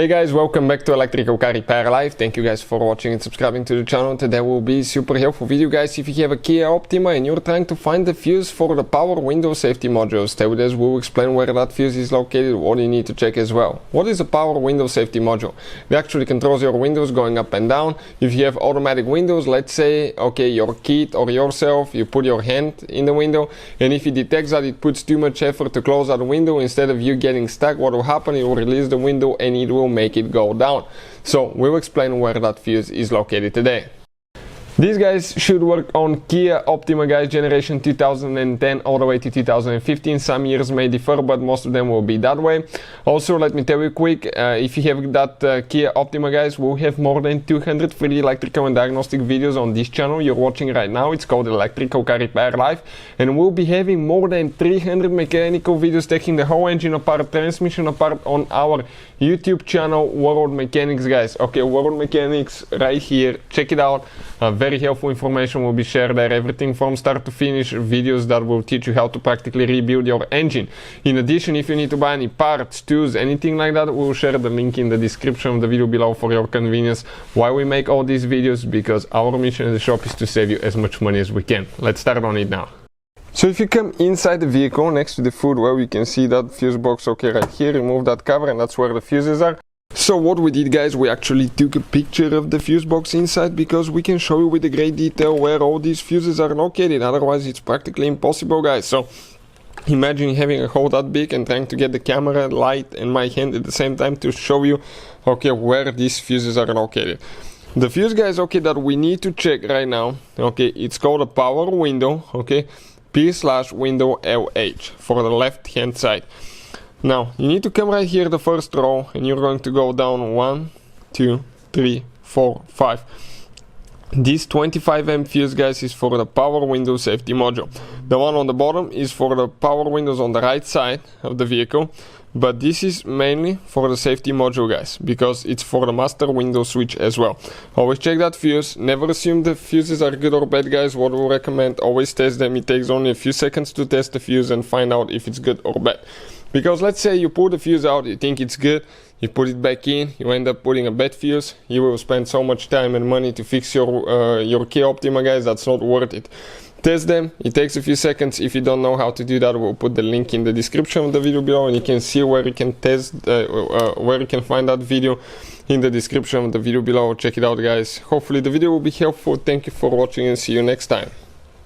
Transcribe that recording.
Hey guys, welcome back to Electrical Car Repair Live. Thank you guys for watching and subscribing to the channel. Today will be super helpful video guys if you have a Kia Optima and you're trying to find the fuse for the power window safety module. Stay with us, we'll explain where that fuse is located, what you need to check as well. What is a power window safety module? It actually controls your windows going up and down. If you have automatic windows, let's say, okay, your kid or yourself, you put your hand in the window, and if it detects that it puts too much effort to close that window, instead of you getting stuck, what will happen? It will release the window and it will make it go down. So we'll explain where that fuse is located today. These guys should work on Kia Optima guys, generation 2010 all the way to 2015. Some years may differ, but most of them will be that way. Also, let me tell you quick, if you have that Kia Optima guys, we'll have more than 200 free electrical and diagnostic videos on this channel you're watching right now. It's called Electrical Car Repair Live, and we'll be having more than 300 mechanical videos taking the whole engine apart, transmission apart on our YouTube channel, World Mechanics guys. Okay, World Mechanics right here, check it out. Very helpful information will be shared there, everything from start to finish, videos that will teach you how to practically rebuild your engine. In addition, if you need to buy any parts, tools, anything like that, we'll share the link in the description of the video below for your convenience. Why we make all these videos? Because our mission in the shop is to save you as much money as we can. Let's start on it now. So if you come inside the vehicle next to the food well, you can see that fuse box, okay, right here, remove that cover, and that's where the fuses are. So what we did guys, we actually took a picture of the fuse box inside because we can show you with a great detail where all these fuses are located, otherwise it's practically impossible guys. So imagine having a hole that big and trying to get the camera, light and my hand at the same time to show you, okay, where these fuses are located. The fuse guys, okay, that we need to check right now, okay, it's called a power window, okay, P/window LH for the left hand side. Now, you need to come right here, the first row, and you're going to go down 1, 2, 3, 4, 5. This 25 fuse, guys, is for the power window safety module. The one on the bottom is for the power windows on the right side of the vehicle, but this is mainly for the safety module, guys, because it's for the master window switch as well. Always check that fuse. Never assume the fuses are good or bad, guys. What we recommend, always test them. It takes only a few seconds to test the fuse and find out if it's good or bad. Because let's say you pull the fuse out, you think it's good, you put it back in, you end up putting a bad fuse, you will spend so much time and money to fix your Kia Optima, guys, that's not worth it. Test them, it takes a few seconds. If you don't know how to do that, we'll put the link in the description of the video below, and you can see where you can test, where you can find that video in the description of the video below. Check it out guys. Hopefully the video will be helpful. Thank you for watching and see you next time.